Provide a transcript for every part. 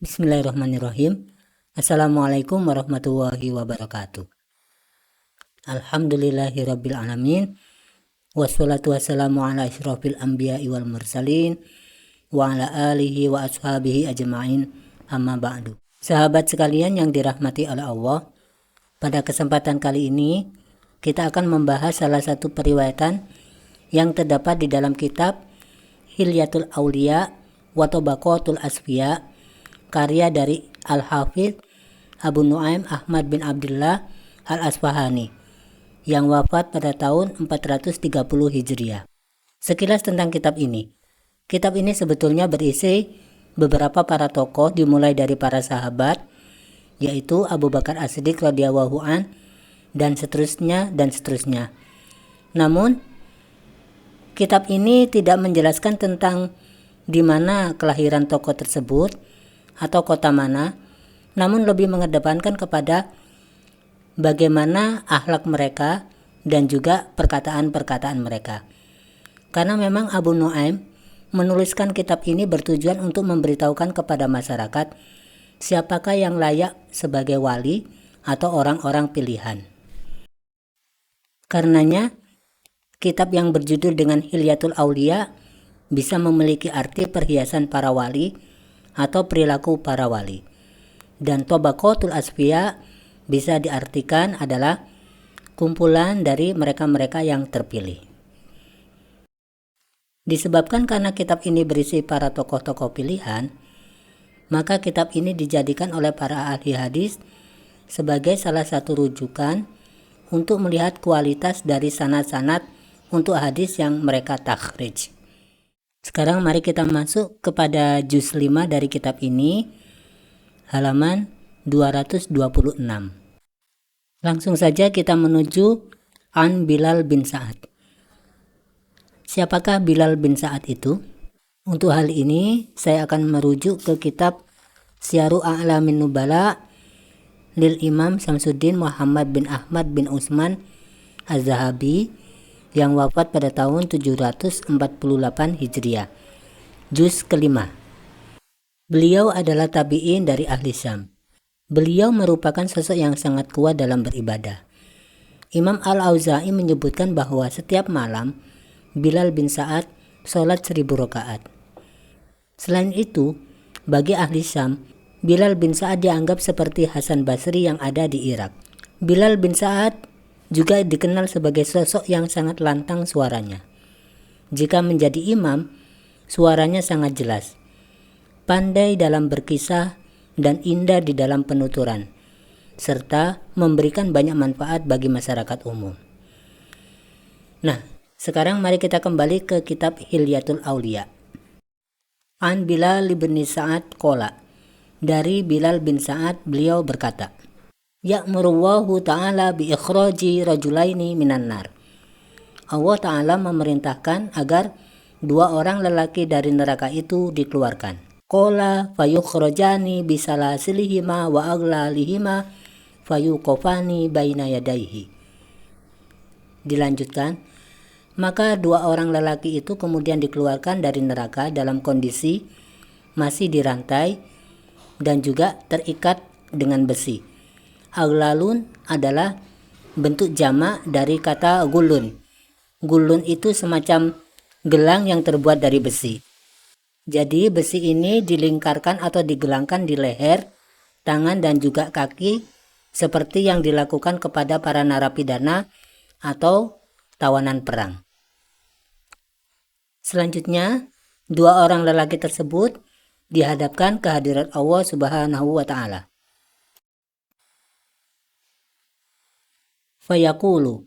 Bismillahirrahmanirrahim. Assalamualaikum warahmatullahi wabarakatuh. Alhamdulillahirabbil alamin. Wassalatu wassalamu ala asyrafil anbiya'i wal mursalin wa ala alihi wa ashabihi ajma'in. Amma ba'du. Sahabat sekalian yang dirahmati oleh Allah, pada kesempatan kali ini kita akan membahas salah satu periwayatan yang terdapat di dalam kitab Hilyatul Auliya wa Tabaqatul Asfiya, karya dari Al-Hafidz Abu Nu'aim Ahmad bin Abdullah Al-Asfahani yang wafat pada tahun 430 Hijriah. Sekilas tentang kitab ini. Kitab ini sebetulnya berisi beberapa para tokoh dimulai dari para sahabat, yaitu Abu Bakar As-Siddiq radhiyallahu an dan seterusnya. Namun kitab ini tidak menjelaskan tentang di mana kelahiran tokoh tersebut atau kota mana, namun lebih mengedepankan kepada bagaimana akhlak mereka dan juga perkataan-perkataan mereka. Karena memang Abu Nu'aim menuliskan kitab ini bertujuan untuk memberitahukan kepada masyarakat siapakah yang layak sebagai wali atau orang-orang pilihan. Karenanya kitab yang berjudul dengan Hilyatul Auliya bisa memiliki arti perhiasan para wali atau perilaku para wali. Dan Tabaqatul Asfiya bisa diartikan adalah kumpulan dari mereka-mereka yang terpilih. Disebabkan karena kitab ini berisi para tokoh-tokoh pilihan, maka kitab ini dijadikan oleh para ahli hadis sebagai salah satu rujukan untuk melihat kualitas dari sanad-sanad untuk hadis yang mereka takhrij. Sekarang mari kita masuk kepada juz 5 dari kitab ini, halaman 226. Langsung saja kita menuju An Bilal bin Sa'ad. Siapakah Bilal bin Sa'ad itu? Untuk hal ini saya akan merujuk ke kitab Syiaru A'lamin Nubala lil Imam Samsuddin Muhammad bin Ahmad bin Utsman Az-Zahabi yang wafat pada tahun 748 Hijriah. Juz kelima. Beliau adalah tabi'in dari ahli Syam. Beliau merupakan sosok yang sangat kuat dalam beribadah. Imam Al-Auza'i menyebutkan bahwa setiap malam Bilal bin Sa'ad sholat 1000 rakaat. Selain itu, bagi ahli Syam, Bilal bin Sa'ad dianggap seperti Hasan Basri yang ada di Irak. Bilal bin Sa'ad juga dikenal sebagai sosok yang sangat lantang suaranya. Jika menjadi imam, suaranya sangat jelas, pandai dalam berkisah, dan indah di dalam penuturan, serta memberikan banyak manfaat bagi masyarakat umum. Nah, sekarang mari kita kembali ke kitab Hilyatul Auliya. An Bilal bin Sa'ad qala, dari Bilal bin Sa'ad beliau berkata, Ya'murullahu ta'ala bi ikhraji rajulaini minan nar. Allah ta'ala memerintahkan agar dua orang lelaki dari neraka itu dikeluarkan. Qala fayukhrajani bisalasilihima wa aglalihima fayuqafani baina yadaihi. Dilanjutkan, maka dua orang lelaki itu kemudian dikeluarkan dari neraka dalam kondisi masih dirantai dan juga terikat dengan besi. Aglalun adalah bentuk jamak dari kata gulun. Gulun itu semacam gelang yang terbuat dari besi. Jadi besi ini dilingkarkan atau digelangkan di leher, tangan dan juga kaki seperti yang dilakukan kepada para narapidana atau tawanan perang. Selanjutnya, dua orang lelaki tersebut dihadapkan ke hadirat Allah Subhanahu wa ta'ala. Fayaqulu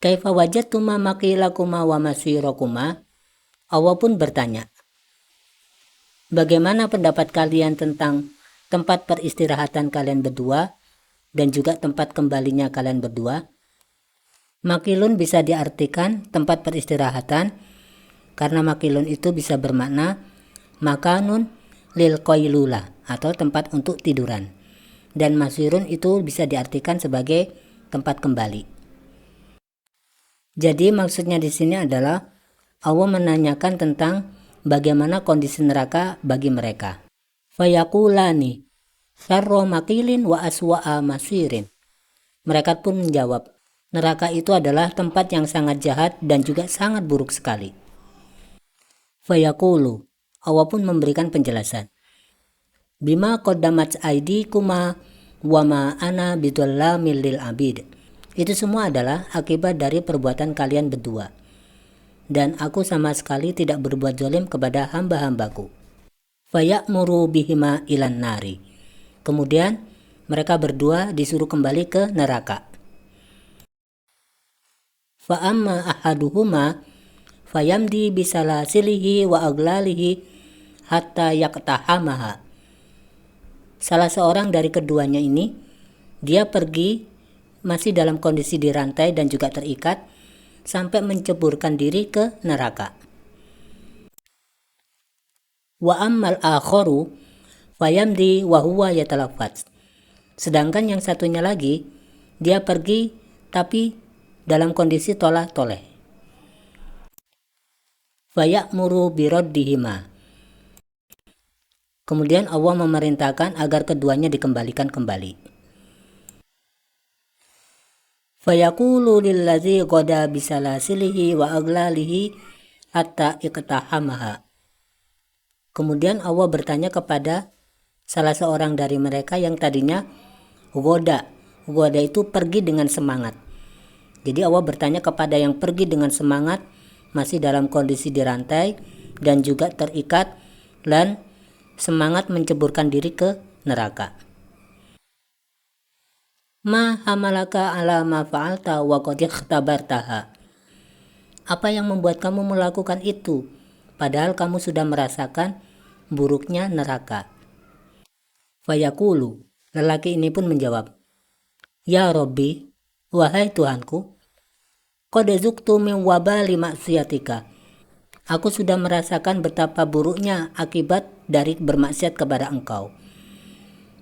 kaifa wajadtuma maqilakuma wa masirakuma. Allah pun bertanya, bagaimana pendapat kalian tentang tempat peristirahatan kalian berdua dan juga tempat kembalinya kalian berdua? Makilun bisa diartikan tempat peristirahatan karena makilun itu bisa bermakna makanun lil qailula atau tempat untuk tiduran, dan masirun itu bisa diartikan sebagai tempat kembali. Jadi maksudnya di sini adalah Allah menanyakan tentang bagaimana kondisi neraka bagi mereka. Fayaqulani syarra makilin wa aswa'a masirin. Mereka pun menjawab, neraka itu adalah tempat yang sangat jahat dan juga sangat buruk sekali. Fayaqulu, Allah pun memberikan penjelasan. Bima qaddamat aydikuma wa ma ana bidzalamil lil abid. Itu semua adalah akibat dari perbuatan kalian berdua. Dan aku sama sekali tidak berbuat zalim kepada hamba-hambaku. Faya'muru bihima ilan nari. Kemudian mereka berdua disuruh kembali ke neraka. Fa'amma ahaduhuma fayamdi bisalasilihi wa aglalihi hatta yaqtahamaha. Salah seorang dari keduanya ini, dia pergi masih dalam kondisi dirantai dan juga terikat sampai menceburkan diri ke neraka. Wa ammal akharu fayamdi wa huwa yatalaffaz. Sedangkan yang satunya lagi, dia pergi tapi dalam kondisi tolah-toleh. Faya'muru biraddihima. Kemudian Allah memerintahkan agar keduanya dikembalikan kembali. Fayaqulu lillazi qada bisalasilihi wa aglalihi hatta iqtahamaha. Kemudian Allah bertanya kepada salah seorang dari mereka yang tadinya goda. Goda itu pergi dengan semangat. Jadi Allah bertanya kepada yang pergi dengan semangat, masih dalam kondisi dirantai dan juga terikat dan semangat menceburkan diri ke neraka. Ma hamalaka ala ma fa'alta wa qad ikhtabartaha. Apa yang membuat kamu melakukan itu, padahal kamu sudah merasakan buruknya neraka. Fayaqulu, lelaki ini pun menjawab, Ya Rabbi, wahai Tuhanku, qad zuqtu min wabali maksiatika. Aku sudah merasakan betapa buruknya akibat dari bermaksiat kepada Engkau.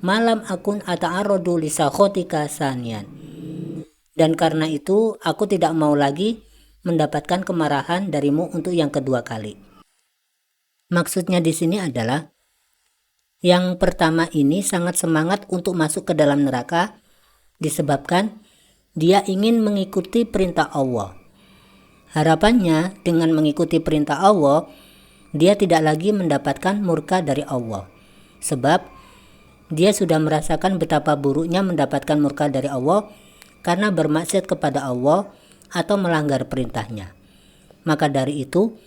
Malam akun ata'arradu li sakhatika saniyan. Dan karena itu aku tidak mau lagi mendapatkan kemarahan darimu untuk yang kedua kali. Maksudnya di sini adalah yang pertama ini sangat semangat untuk masuk ke dalam neraka disebabkan dia ingin mengikuti perintah Allah. Harapannya dengan mengikuti perintah Allah, dia tidak lagi mendapatkan murka dari Allah. Sebab dia sudah merasakan betapa buruknya mendapatkan murka dari Allah karena bermaksiat kepada Allah atau melanggar perintahnya. Maka dari itu,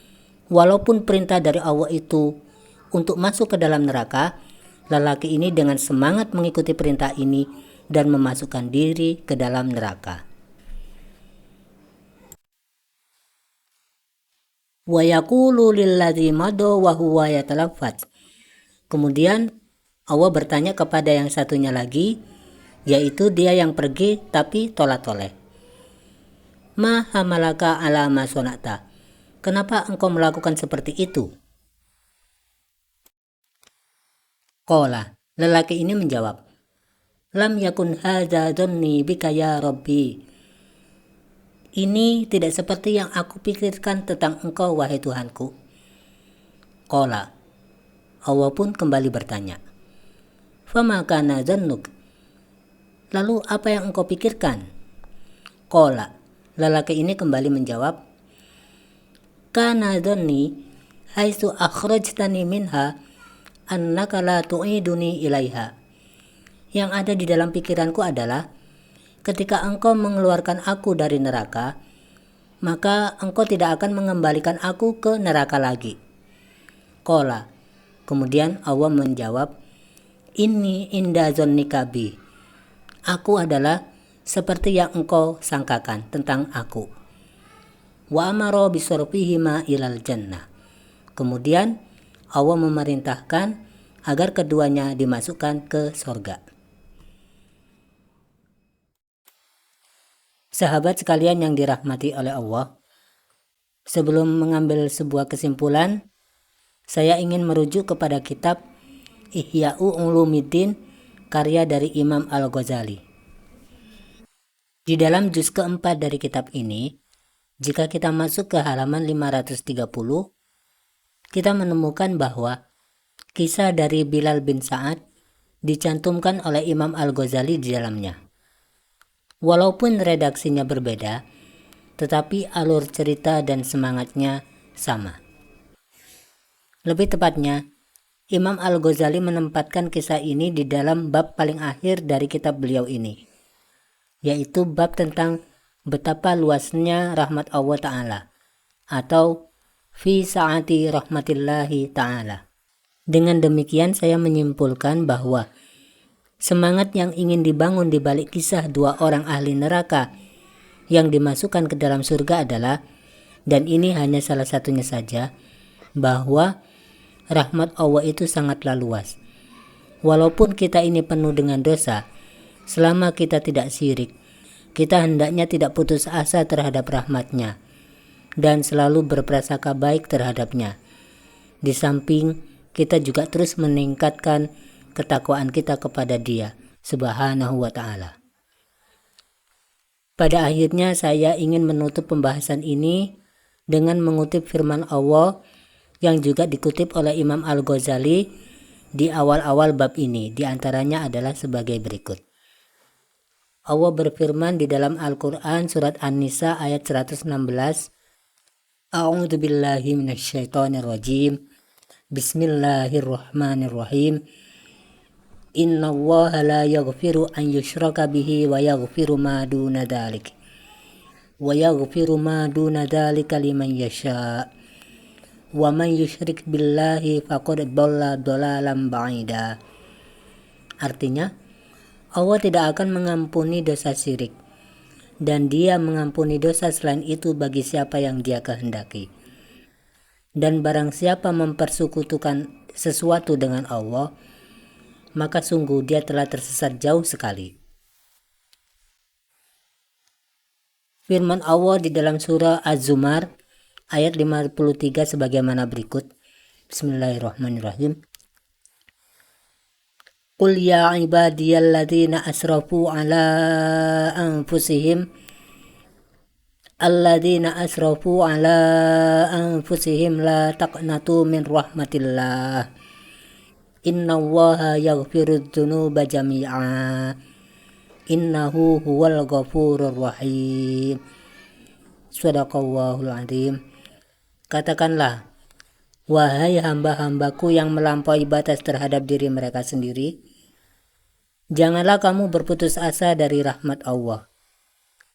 walaupun perintah dari Allah itu untuk masuk ke dalam neraka, lelaki ini dengan semangat mengikuti perintah ini dan memasukkan diri ke dalam neraka. Wa yaqulu lilladzi madu wa huwa yatalaffaz. Kemudian Allah bertanya kepada yang satunya lagi, yaitu dia yang pergi tapi tolah-toleh. Ma hamalaka ala ma sonata. Kenapa engkau melakukan seperti itu? Qala, lelaki ini menjawab, Lam yakun hadza dhanni bika ya Rabbi. Ini tidak seperti yang aku pikirkan tentang engkau wahai Tuhanku. Qala, Allah pun kembali bertanya, Fama kana dhannuk. Lalu apa yang engkau pikirkan? Qala, lelaki ini kembali menjawab, Kana dhanni haitsu akhrajtani minha annaka la tu'iduni ilaiha. Yang ada di dalam pikiranku adalah ketika engkau mengeluarkan aku dari neraka, maka engkau tidak akan mengembalikan aku ke neraka lagi. Qala, kemudian Allah menjawab, Inni inda dzannika bi. Aku adalah seperti yang engkau sangkakan tentang aku. Wa amara bisurfihima ilal jannah. Kemudian Allah memerintahkan agar keduanya dimasukkan ke surga. Sahabat sekalian yang dirahmati oleh Allah, sebelum mengambil sebuah kesimpulan, saya ingin merujuk kepada kitab Ihya'u Ulumuddin karya dari Imam Al-Ghazali. Di dalam juz keempat dari kitab ini, jika kita masuk ke halaman 530, kita menemukan bahwa Kisah dari Bilal bin Sa'ad dicantumkan oleh Imam Al-Ghazali di dalamnya. Walaupun redaksinya berbeda, tetapi alur cerita dan semangatnya sama. Lebih tepatnya, Imam Al-Ghazali menempatkan kisah ini di dalam bab paling akhir dari kitab beliau ini, yaitu bab tentang betapa luasnya rahmat Allah Ta'ala, atau fi sa'ati rahmatillahi Ta'ala. Dengan demikian saya menyimpulkan bahwa semangat yang ingin dibangun di balik kisah dua orang ahli neraka yang dimasukkan ke dalam surga adalah, dan ini hanya salah satunya saja, bahwa rahmat Allah itu sangatlah luas. Walaupun kita ini penuh dengan dosa, selama kita tidak syirik, kita hendaknya tidak putus asa terhadap rahmatnya dan selalu berprasangka baik terhadapnya. Di samping kita juga terus meningkatkan ketakwaan kita kepada Dia Subhanahu wa Ta'ala. Pada akhirnya saya ingin menutup pembahasan ini dengan mengutip firman Allah yang juga dikutip oleh Imam Al-Ghazali di awal-awal bab ini. Di antaranya adalah sebagai berikut. Allah berfirman di dalam Al-Quran surat An-Nisa ayat 116. A'udzu billahi minasyaitonir rajim. Bismillahirrahmanirrahim. Innallaha la yaghfiru an yushraka bihi wa yaghfiru ma duna dzalik. Wa yaghfiru ma duna dzalika liman yasha. Wa man yusyrik billahi faqad dhalla dhalalan ba'ida. Artinya, Allah tidak akan mengampuni dosa syirik, dan Dia mengampuni dosa selain itu bagi siapa yang Dia kehendaki. Dan barang siapa mempersekutukan sesuatu dengan Allah, maka sungguh dia telah tersesat jauh sekali. Firman Allah di dalam surah Az-Zumar ayat 53 sebagaimana berikut. Bismillahirrahmanirrahim. Qul ya ibadiyalladzina asrafu ala anfusihim la taqnatu min rahmatillah. Innallaha yaghfirudz dzunuba jami'a. Innahu huwal ghafurur rahim. Shadaqallahul azim. Katakanlah, wahai hamba-hambaku yang melampaui batas terhadap diri mereka sendiri, janganlah kamu berputus asa dari rahmat Allah.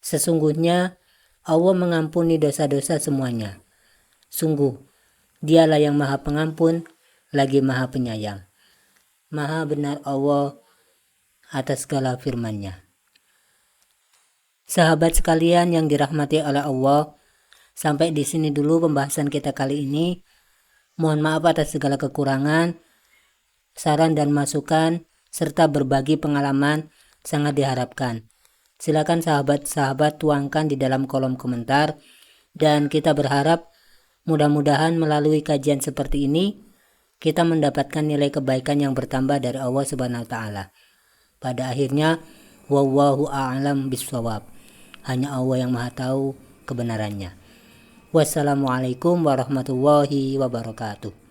Sesungguhnya Allah mengampuni dosa-dosa semuanya. Sungguh, Dialah yang Maha Pengampun, lagi Maha Penyayang. Maha benar Allah atas segala firman-Nya. Sahabat sekalian yang dirahmati oleh Allah, sampai di sini dulu pembahasan kita kali ini. Mohon maaf atas segala kekurangan, saran dan masukan, serta berbagi pengalaman sangat diharapkan. Silakan sahabat-sahabat tuangkan di dalam kolom komentar, dan kita berharap mudah-mudahan melalui kajian seperti ini kita mendapatkan nilai kebaikan yang bertambah dari Allah Subhanahu wa Ta'ala. Pada akhirnya, wallahu a'lam bishawab. Hanya Allah yang Maha tahu kebenarannya. Wassalamualaikum warahmatullahi wabarakatuh.